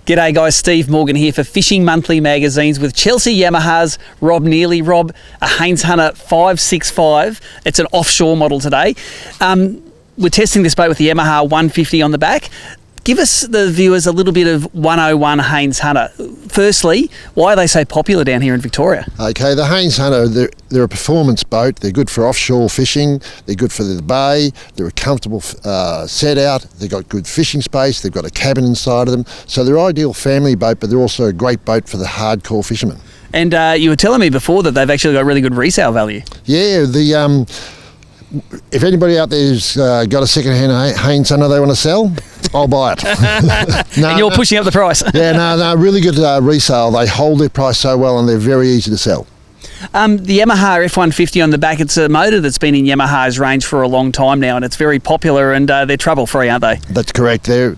G'day guys, Steve Morgan here for Fishing Monthly Magazines with Chelsea Yamaha's Rob Neely. Rob, a Haines Hunter 565. It's an offshore model today. We're testing this boat with the Yamaha 150 on the back. Give us, the viewers, a little bit of 101 Haines Hunter. Firstly, why are they so popular down here in Victoria? Okay, the Haines Hunter, they're a performance boat. They're good for offshore fishing. They're good for the bay. They're a comfortable set out. They've got good fishing space. They've got a cabin inside of them. So they're an ideal family boat, but they're also a great boat for the hardcore fishermen. And you were telling me before that they've actually got really good resale value. Yeah, if anybody out there's got a second-hand Haines Hunter they want to sell, I'll buy it. And you're pushing up the price. No, really good resale. They hold their price so well and they're very easy to sell. The Yamaha F150 on the back, it's a motor that's been in Yamaha's range for a long time now, and it's very popular, and they're trouble-free, aren't they? That's correct. They're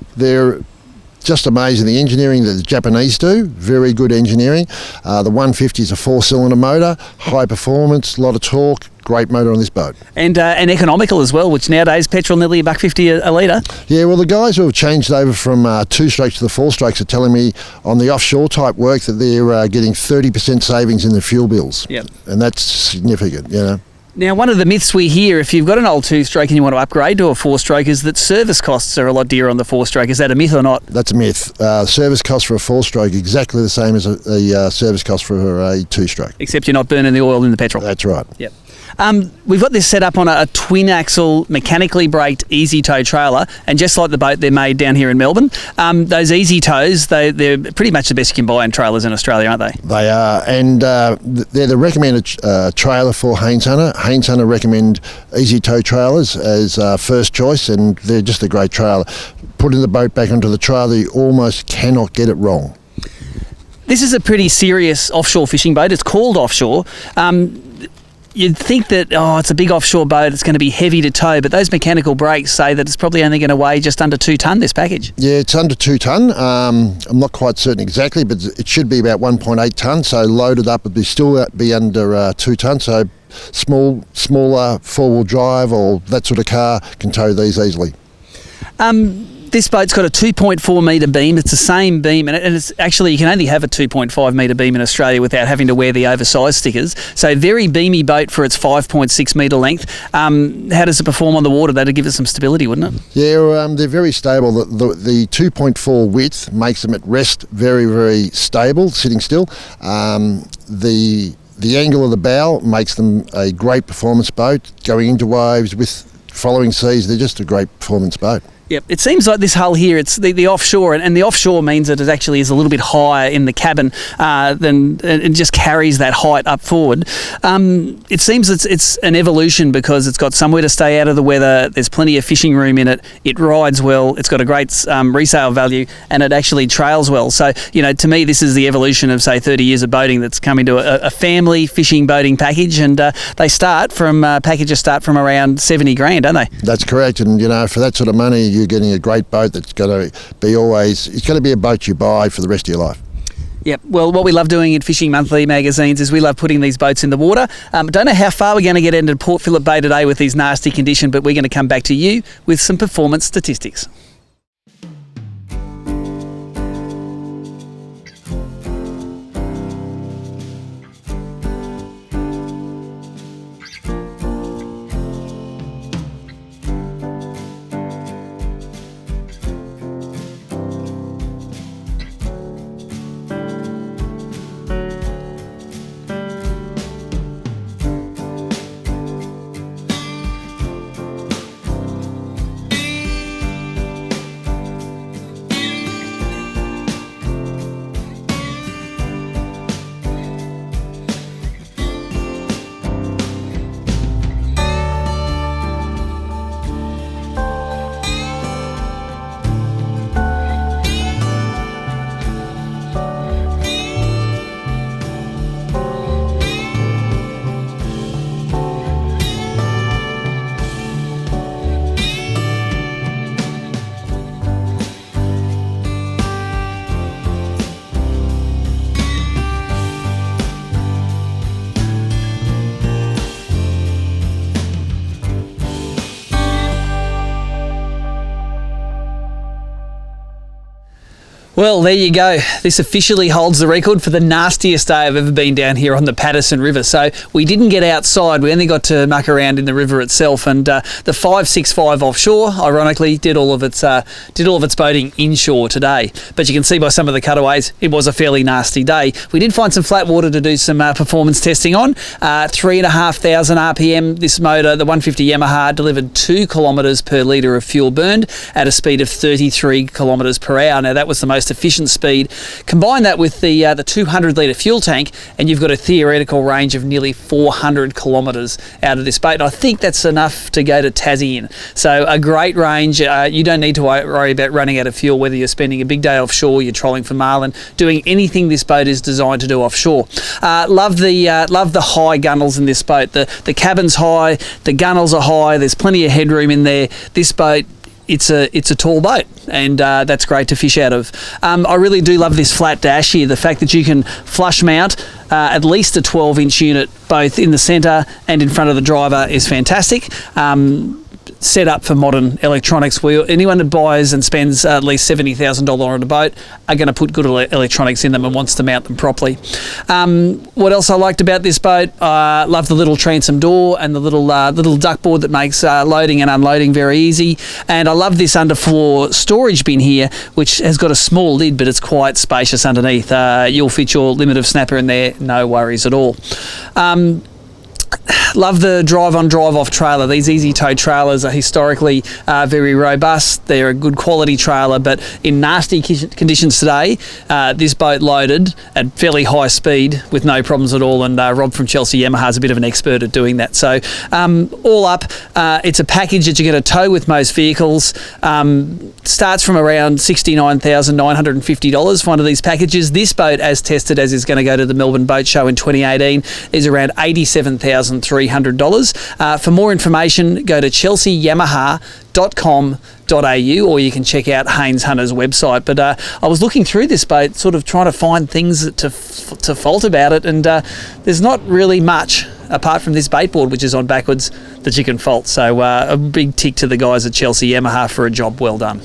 just amazing. The engineering that the Japanese do, very good engineering. The 150 is a 4-cylinder motor, high performance, a lot of torque. Great motor on this boat. And economical as well, which nowadays petrol nearly $1.50 a litre. Yeah, well, the guys who have changed over from 2-strokes to the 4-strokes are telling me on the offshore type work that they're getting 30% savings in their fuel bills. Yep. And that's significant, you know. Now, one of the myths we hear, if you've got an old 2-stroke and you want to upgrade to a 4-stroke, is that service costs are a lot dearer on the 4-stroke. Is that a myth or not? That's a myth. Service cost for a 4-stroke exactly the same as a service cost for a 2-stroke. Except you're not burning the oil in the petrol. That's right. Yep. We've got this set up on a twin-axle, mechanically braked easy tow trailer, and just like the boat they're made down here in Melbourne, those easy tows, they're pretty much the best you can buy in trailers in Australia, aren't they? They are, and they're the recommended trailer for Haines Hunter. Haines Hunter recommend easy tow trailers as first choice, and they're just a great trailer. Putting the boat back onto the trailer, you almost cannot get it wrong. This is a pretty serious offshore fishing boat. It's called Offshore. You'd think that, it's a big offshore boat, it's going to be heavy to tow, but those mechanical brakes say that it's probably only going to weigh just under 2 tonne, this package. Yeah, it's under 2 tonne. I'm not quite certain exactly, but it should be about 1.8 tonne, so loaded up it'd still be under 2 tonne, so smaller 4-wheel drive or that sort of car can tow these easily. This boat's got a 2.4 metre beam. It's the same beam, and it's actually, you can only have a 2.5 metre beam in Australia without having to wear the oversized stickers. So very beamy boat for its 5.6 metre length. How does it perform on the water? That'd give it some stability, wouldn't it? Yeah, they're very stable. The 2.4 width makes them at rest very, very stable, sitting still. The angle of the bow makes them a great performance boat. Going into waves with following seas, they're just a great performance boat. Yep, it seems like this hull here, it's the offshore, and the offshore means that it actually is a little bit higher in the cabin than it just carries that height up forward. It seems it's an evolution because it's got somewhere to stay out of the weather, there's plenty of fishing room in it, it rides well, it's got a great resale value, and it actually trails well. So, to me, this is the evolution of, say, 30 years of boating that's come into a family fishing boating package, and packages start from around 70 grand, don't they? That's correct, and for that sort of money, you're getting a great boat that's going to be it's going to be a boat you buy for the rest of your life. Yep. Well, what we love doing in Fishing Monthly magazines is we love putting these boats in the water. Don't know how far we're going to get into Port Phillip Bay today with these nasty conditions, but we're going to come back to you with some performance statistics. Well, there you go. This officially holds the record for the nastiest day I've ever been down here on the Patterson River. So we didn't get outside. We only got to muck around in the river itself. And the 565 Offshore, ironically, did all of its boating inshore today. But you can see by some of the cutaways, it was a fairly nasty day. We did find some flat water to do some performance testing on. 3,500 RPM. This motor, the 150 Yamaha, delivered 2 kilometres per litre of fuel burned at a speed of 33 kilometres per hour. Now, that was the most efficient speed. Combine that with the 200 litre fuel tank and you've got a theoretical range of nearly 400 kilometres out of this boat. And I think that's enough to go to Tassie in. So a great range. You don't need to worry about running out of fuel, whether you're spending a big day offshore, you're trolling for marlin, doing anything this boat is designed to do offshore. Love the high gunnels in this boat. The cabin's high, the gunnels are high, there's plenty of headroom in there. This boat, it's a tall boat, and that's great to fish out of. I really do love this flat dash here. The fact that you can flush mount at least a 12-inch unit both in the centre and in front of the driver is fantastic. Set up for modern electronics. Anyone that buys and spends at least $70,000 on a boat are going to put good electronics in them and wants to mount them properly. What else I liked about this boat? I love the little transom door and the little duck board that makes loading and unloading very easy. And I love this underfloor storage bin here, which has got a small lid, but it's quite spacious underneath. You'll fit your limit of snapper in there, no worries at all. Love the drive-on, drive-off trailer. These easy tow trailers are historically very robust. They're a good quality trailer, but in nasty conditions today, this boat loaded at fairly high speed with no problems at all, and Rob from Chelsea Yamaha is a bit of an expert at doing that. So all up, it's a package that you're going to tow with most vehicles. Starts from around $69,950 for one of these packages. This boat, as tested, as is going to go to the Melbourne Boat Show in 2018, is around $87,300. For more information, go to chelseayamaha.com.au, or you can check out Haines Hunter's website. But I was looking through this boat, sort of trying to find things to fault about it, and there's not really much apart from this bait board, which is on backwards, that you can fault. So a big tick to the guys at Chelsea Yamaha for a job well done.